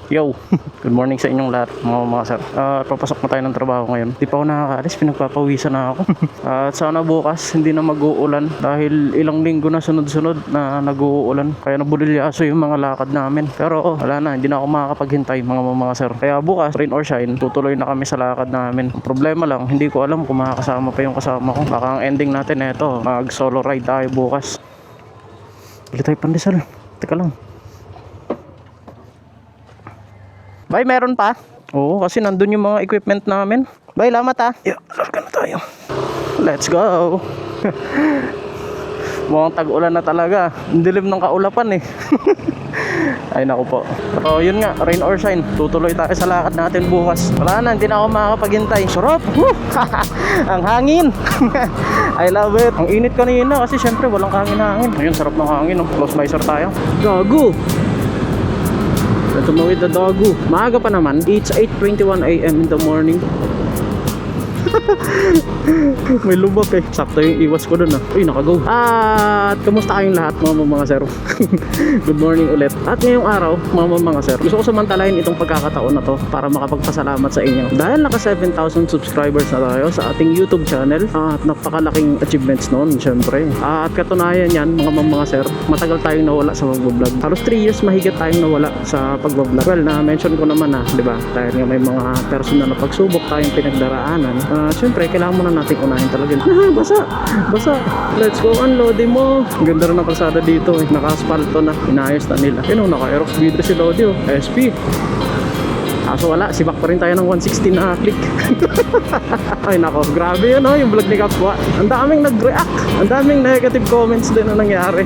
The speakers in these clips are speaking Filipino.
Yo, good morning sa inyong lahat mga sir. Papasok na tayo ng trabaho ngayon. Di pa ako nakakaalis, pinagpapawisan na ako. At sana bukas hindi na mag-uulan dahil ilang linggo na sunod-sunod na nag-uulan. Kaya nabulilyaso yung mga lakad namin. Pero wala na, hindi na ako makakapaghintay mga sir. Kaya bukas, rain or shine, tutuloy na kami sa lakad namin. Ang problema lang, hindi ko alam kung makakasama pa yung kasama ko. Baka ang ending natin eto, mag-solo ride tayo bukas. Bili tayo pandesal. Teka lang. Bay, meron pa? Oo, kasi nandun yung mga equipment namin. Bay, lamat ha. Yeah, larga na tayo. Let's go. Mukhang tag-ulan na talaga. Ang dilim ng kaulapan eh. Ay naku po. Pero yun nga, rain or shine, tutuloy tayo sa lakad natin bukas. Wala na, hindi na ako makakapaghintay. Sarap! Ang hangin! I love it. Ang init kanina kasi syempre walang hangin-hangin. Ayun, sarap ng hangin. Oh. Close visor tayo. Gago! Tumawid na doggo. Maaga pa naman. It's 8:21 AM in the morning. May lubak eh. Sakto yung iwas ko dun ah. Uy, nakago. At kamusta kayong lahat mga sir? Good morning ulit. At ngayong araw mga sir, gusto ko samantalahin itong pagkakataon na to para makapagpasalamat sa inyo. Dahil naka 7,000 subscribers na tayo sa ating YouTube channel. At napakalaking achievements noon syempre. At katunayan yan mga sir, matagal tayong nawala sa pag-vlog. Halos 3 years mahigit tayong nawala sa pag-vlog. Well, na-mention ko naman na, di ba? Dahil nga may mga personal na pagsubok tayong pinagdaraanan. Siyempre, kailangan muna natin unahin talaga. Basa. Let's go, unloading mo. Ganda rin ang kalsada dito eh. Naka-asphalto na. Inayos na nila. Yun o, naka-aerox vidrio si Lodi o. SP. Kaso wala, sibak pa rin tayo ng 160 na click. Ay nako, grabe yun o, yung vlog ni Kapwa. Ang daming nag-react. Ang daming negative comments din na nangyari.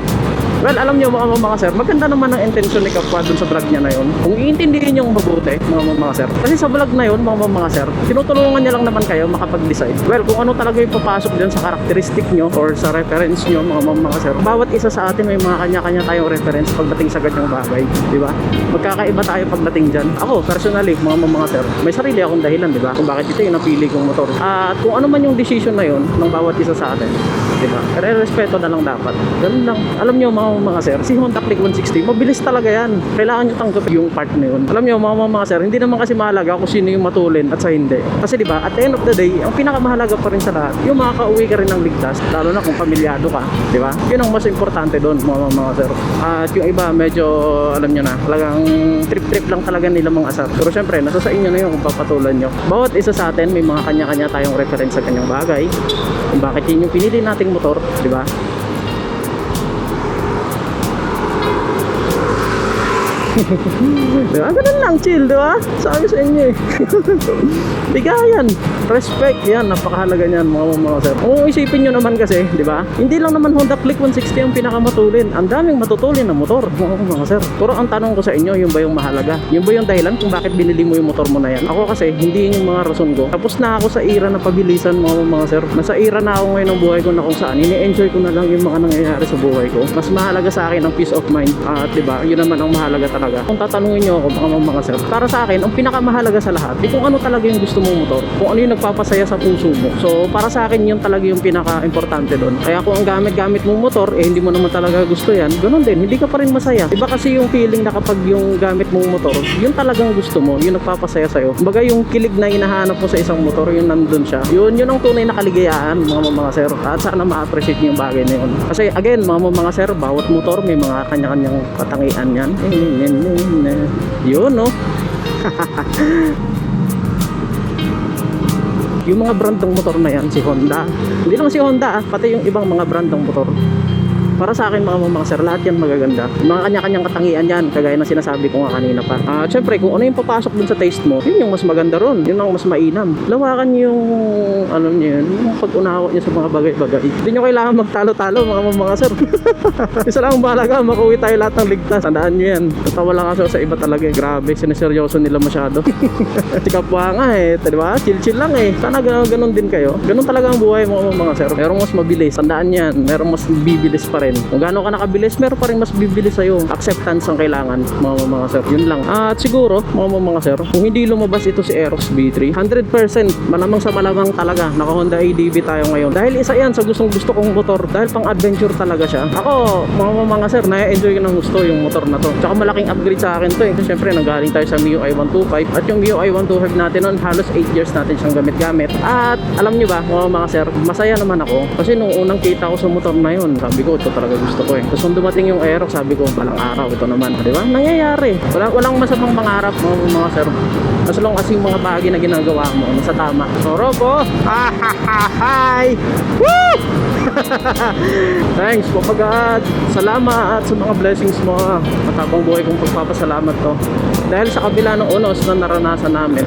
Well, alam niyo mga sir, maganda naman ang intention ni Kapwa dun sa vlog niya na yun. Kung iintindihin niyo mabuti, mga sir. Kasi sa vlog na yun, mga sir, tinutulungan niya lang naman kayo makapag-decide. Well, kung ano talaga yung papasok dun sa karakteristik niyo or sa reference niyo, mga sir. Bawat isa sa atin may mga kanya-kanya tayong reference pagdating sa ganyang bagay, di ba? Magkakaiba tayo pagdating dyan. Ako, personally, mga sir, may sarili akong dahilan, di ba? Kung bakit ito yung napili kong motor. At kung ano man yung decision na yun ng bawat isa sa atin, di ba? Respeto na lang dapat. Ganun lang. Alam niyo mga sir, si Honda Click 160, mabilis talaga yan. Kailangan nyo tanggapin yung part na yun. Alam nyo mga sir, hindi naman kasi mahalaga kung sino yung matulin at sa hindi. Kasi diba, at the end of the day, ang pinakamahalaga pa rin sa lahat, yung makakauwi ka rin ng ligtas, lalo na kung pamilyado ka, diba? Yun ang mas importante doon mga sir. At yung iba, medyo, alam nyo na, talagang trip-trip lang talaga nila mga asar. Pero syempre, nasa sa inyo na yun kung papatulan nyo. Bawat isa sa atin, may mga kanya-kanya tayong reference sa kanyang bagay. Kung bakit yun yung pinili nating motor, diba? Diba? Ganun lang, chill, diba? Sabi sa inyo eh. Bigayan, respect, yan, napakahalaga niyan mga sir. Kung isipin nyo naman kasi, diba? Hindi lang naman Honda Click 160 ang pinakamatulin. Ang daming matutulin na motor, mga sir. Pero ang tanong ko sa inyo, yun ba yung mahalaga? Yun ba yung dahilan kung bakit binili mo yung motor mo na yan? Ako kasi, hindi yun yung mga rason ko. Tapos na ako sa era na pabilisan mga sir. Nasa era na ako ngayon ng buhay ko na kung saan. Ini-enjoy ko na lang yung mga nangyayari sa buhay ko. Mas mahalaga sa akin ang peace of mind. At diba, yun naman ang mahalaga talaga. Kung tatanungin nyo ako mga sir, para sa akin, ang pinakamahalaga sa lahat, kung ano talaga yung gusto mong motor, kung ano yung nagpapasaya sa puso mo. So, para sa akin, yun talaga yung pinaka-importante doon. Kaya kung ang gamit-gamit mong motor, hindi mo naman talaga gusto yan, ganun din, hindi ka pa rin masaya. Iba kasi yung feeling na kapag yung gamit mong motor, yun talagang gusto mo, yung nagpapasaya sa'yo. Kumbaga yung kilig na hinahanap mo sa isang motor, yun nandun siya. Yun ang tunay na kaligayahan, mga sir. At sana ma-appreciate nyo yung bagay na yun. Kasi again, mga sir, bawat motor may mga kanya-kanyang katangian yan. Yun no. Yung mga brandong motor na yan, si Honda. Hindi lang si Honda pati yung ibang mga brandong motor. Para sa akin mga sir, lahat yan magaganda. Mga kanya-kanyang katangian yan, kagaya ng sinasabi ko nga kanina pa. Syempre, kung ano yung papasok dun sa taste mo, yun yung mas maganda ron. Yun ang mas mainam. Lawakan yung, ano nyo yun, yung pag-unawa nyo sa mga bagay-bagay. Hindi nyo kailangan magtalo-talo mga sir. Isa lang mahalaga, makauwi tayo lahat ng ligtas. Tandaan nyo yan. Tatawa lang ako sa iba talaga eh. Grabe, siniseryoso nila masyado. Si Kapwa nga eh, diba? Chill-chill lang eh. Sana ganun din kayo. Ganun talaga ang buhay mga sir. Merong mas mabilis, tandaan yan. Merong mas bibilis pa rin. rin. Kung gaano ka nakabilis, meron pa rin mas bibilis sa'yo. Acceptance ang kailangan, mga sir. Yun lang. At siguro, mga sir, kung hindi lumabas ito si Aerox B3, 100% malamang sa malamang talaga naka Honda ADV tayo ngayon. Dahil isa yan sa gustong gusto kong motor, dahil pang adventure talaga siya. Ako, mga sir, na-enjoy ko ng gusto yung motor na to. Tsaka malaking upgrade sa akin to eh. Kasi syempre, nanggaling tayo sa MIUI 125. At yung MIUI 125 natin noon, halos 8 years natin siyang gamit-gamit. At alam nyo ba, mga sir, masaya naman ako. Kasi nung unang kita ko sa motor na yun, sabi ko, ito talaga gusto ko eh. Tapos nung dumating yung Aerox, sabi ko, balang araw, ito naman. Di ba? Nangyayari. Walang masamang pangarap, mga sir. As long as yung mga bagay na ginagawa mo, nasa tama. Soro po! Hi! Woo! Thanks po pag-aad. Salamat sa mga blessings mo. Matabang buhay kong pagpapasalamat to. Dahil sa kabila ng unos na naranasan namin,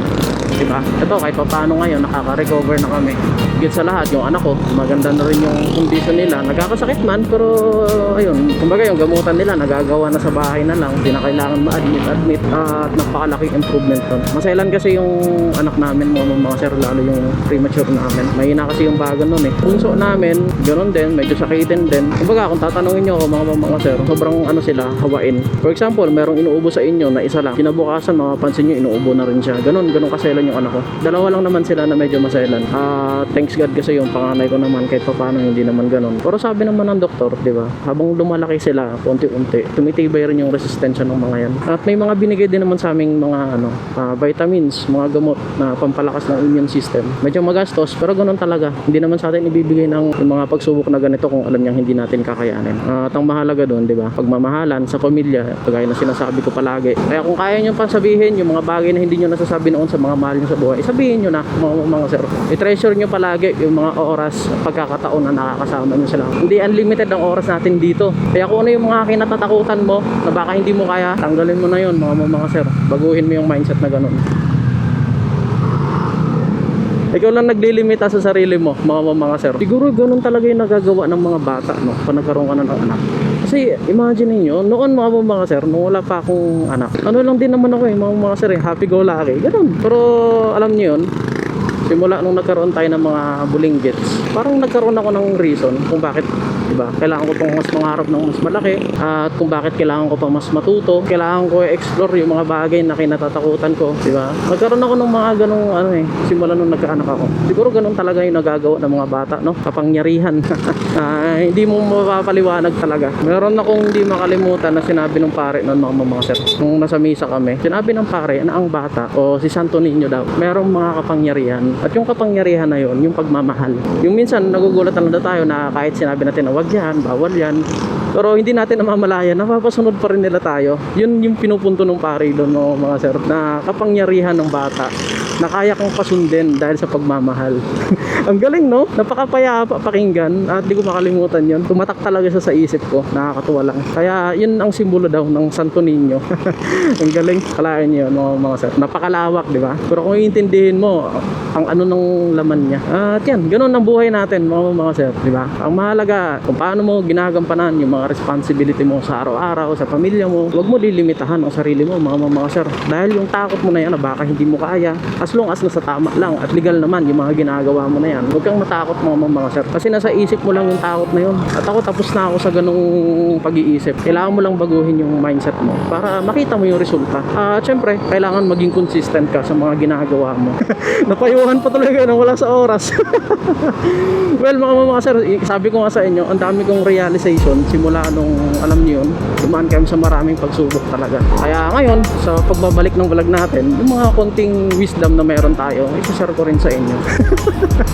diba? Ito kahit pa paano ngayon nakaka-recover na kami. Higit sa lahat yung anak ko, maganda na rin yung condition nila. Nagkakasakit man pero ayun, kumbaga yung gamutan nila nagagawa na sa bahay na lang. Hindi na kailangan ma-admit at napakalaking improvement ton. Masailan kasi yung anak namin mga sir, lalo yung premature namin. Mahina kasi yung bagan nun eh. Punso namin, ganoon din, medyo sakitin din. Kumbaga kung tatanungin nyo ako mga sir, sobrang ano sila, hawain. For example, merong inuubo sa inyo na isa lang. Kinabukasan, mapapansin nyo, inuubo na rin siya. Ganon kaselan yung anak ko. Dalawa lang naman sila na medyo maselan. Thanks God kasi yung panganay ko naman kahit paano hindi naman ganon. Pero sabi naman ng doktor, di ba? Habang lumalaki sila, unti-unti, tumitibay rin yung resistensya ng mga yan. At may mga binigay din naman sa aming mga vitamins, mga gamot na pampalakas ng immune system. Medyo magastos, pero ganon talaga. Hindi naman sa atin ibibigay ng yung mga pagsubok na ganito kung alam niyang hindi natin kakayanin. At ang mahalaga doon, di ba? Pagmamahalan sa pamilya, kagaya na sinasabi ko palagi. Kaya kung kaya niyo pa sabihin yung mga bagay na hindi niyo nasasabi noon sa mga mahal nyo sa buhay, sabihin nyo na mga sir. I-treasure nyo palagi yung mga oras, pagkakataon na nakakasama nyo sila. Hindi unlimited ang oras natin dito. Kaya kung ano yung mga kinatatakutan mo na baka hindi mo kaya, tanggalin mo na yun mga sir. Baguhin mo yung mindset na ganun. Ikaw lang naglilimita sa sarili mo, mga sir. Siguro ganun talaga yung nagagawa ng mga bata, no? Pag nagkaroon ka na ng anak. Kasi imagine niyo, noon mga sir, nung wala pa akong anak, ano lang din naman ako mga sir, happy go lucky, ganun. Pero alam niyo yun, simula nung nagkaroon tayo ng mga bulinggits, parang nagkaroon ako ng reason kung bakit, diba? Kailangan ko pang mas mangarap ng mas malaki, at kung bakit kailangan ko pang mas matuto, kailangan ko i-explore yung mga bagay na kinatatakutan ko, diba? Nagkaroon ako ng mga ganung simula nung nagkaanak ako. Siguro ganun talaga yung nagagawa ng mga bata, no? Kapangyarihan. Hindi mo mapapaliwanag talaga. Meron akong hindi makalimutan na sinabi ng pare noon mga sir. Nung nasa misa kami, sinabi ng pare na ang bata o si Santo Niño daw, merong mga kapangyarihan. At yung kapangyarihan na yun, yung pagmamahal. Yung minsan nagugulat na tayo na kahit sinabi natin na wag yan, bawal yan, pero hindi natin namamalayan, napapasunod pa rin nila tayo. Yun yung pinupunto ng pare doon mga sir, na kapangyarihan ng bata na kaya kang pasundin dahil sa pagmamahal. Ang galing, no? Napakapayapa pakinggan at di ko makalimutan yun. Tumatak talaga sa isip ko. Nakakatuwa lang. Kaya yun ang simbolo daw ng Santo Niño. Ang galing. Kalain nyo mga sir. Napakalawak, di ba? Pero kung iintindihin mo ang ano ng laman niya. At yan, ganun ang buhay natin mga sir, di ba? Ang mahalaga kung paano mo ginagampanan yung mga responsibility mo sa araw-araw, sa pamilya mo. Huwag mo lilimitahan ang sarili mo mga sir. Dahil yung takot mo na yan na baka hindi mo kaya, as long as nasa tama lang at legal naman yung mga ginagawa mo na yan, huwag kang matakot mga sir. Kasi nasa isip mo lang yung takot na yun. At ako tapos na ako sa ganung pag-iisip. Kailangan mo lang baguhin yung mindset mo para makita mo yung resulta. At syempre, kailangan maging consistent ka sa mga ginagawa mo. Napayuhan pa talaga na wala sa oras. Well mga sir, sabi ko nga sa inyo, ang dami kong realization simula nung alam niyo yun, dumaan kami sa maraming pagsubok talaga. Kaya ngayon, sa pagbabalik ng vlog natin, yung mga konting wisdom na meron tayo, i-share ko rin sa inyo.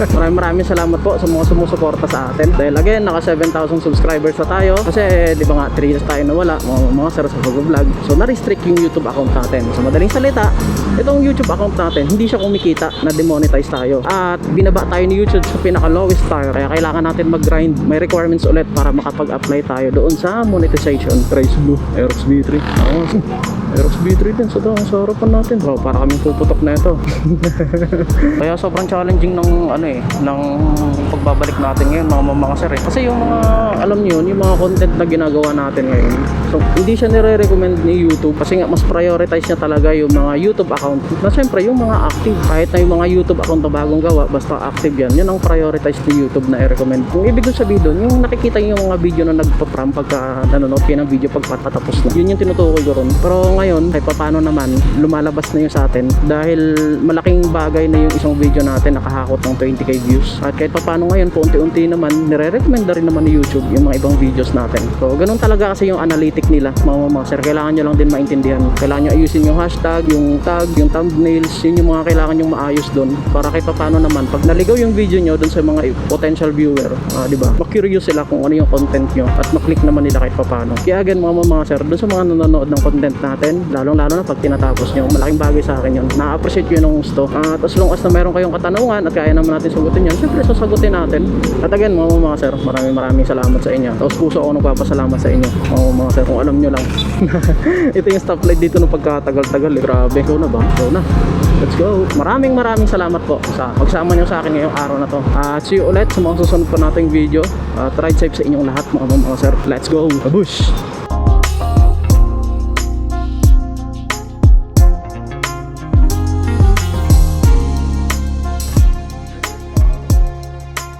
Maraming salamat po sa mga sumusuporta sa atin. Dahil again, naka 7,000 subscribers na tayo. Kasi di ba nga 3 years tayo nawala mga sir sa pag-vlog. So na-restrict yung YouTube account natin. Sa madaling salita, itong YouTube account natin, hindi siya kumikita, na demonetize tayo. At binaba tayo ni YouTube sa pinaka-lowest tier. Kaya kailangan natin mag-grind. May requirements ulit para makapag-apply tayo doon sa monetization. Price Blue, Aerox B3. Aerox B3 din sa harapan natin. Wow, para kaming puputok na ito. Kaya sobrang challenging ng ng pagbabalik natin ngayon mga sir. Kasi yung mga alam niyo yung mga content na ginagawa natin ngayon, So, hindi siya nire-recommend ni YouTube kasi nga mas prioritize niya talaga yung mga YouTube account na syempre yung mga active. Kahit na yung mga YouTube account na bagong gawa, basta active yan, yun ang prioritize ni YouTube na i-recommend. Kung ibig kong sabihin doon, yung nakikita yung mga video na nagpa-pram pagka nanonood kayo ng video pagkatapos na, yun yung tinutukoy ko ron. Pero ngayon, kahit paano naman, lumalabas na yun sa atin dahil malaking bagay na yung isang video natin nakahakot ng 20k views. At kahit paano ngayon, unti-unti naman, nire-recommend na rin naman ni YouTube yung mga ibang videos natin. So, ganun talaga kasi yung analytic nila, mga sir. Kailangan nyo lang din maintindihan. Kailangan nyo ayusin yung hashtag, yung tag, yung thumbnails, yun yung mga kailangan nyong maayos doon. Para kahit paano naman, pag naligaw yung video nyo doon sa mga potential viewer, di ba? Ma-curious sila kung ano yung content nyo at maklik naman nila kahit paano. Kaya again, mga sir, doon sa mga nanonood ng content natin, lalong-lalo na pag tinatapos nyo, malaking bagay sa akin yun. Na-appreciate ko yung gusto. At as long as na meron kayong katanungan at kaya naman natin sagutin yan, syempre sasagutin natin. At again, mga sir, maraming salamat sa inyo. Tapos puso ako nagpapasalamat sa inyo, mga sir, kung alam nyo lang. Ito yung stoplight dito nung pagkatagal-tagal eh. Grabe, go na ba? Go na. Let's go. Maraming salamat po sa pagsama nyo sa akin ngayong araw na to. See you ulit sa mga susunod pa nating video. Ride safe sa inyong lahat, mga sir. Let's go. Babush!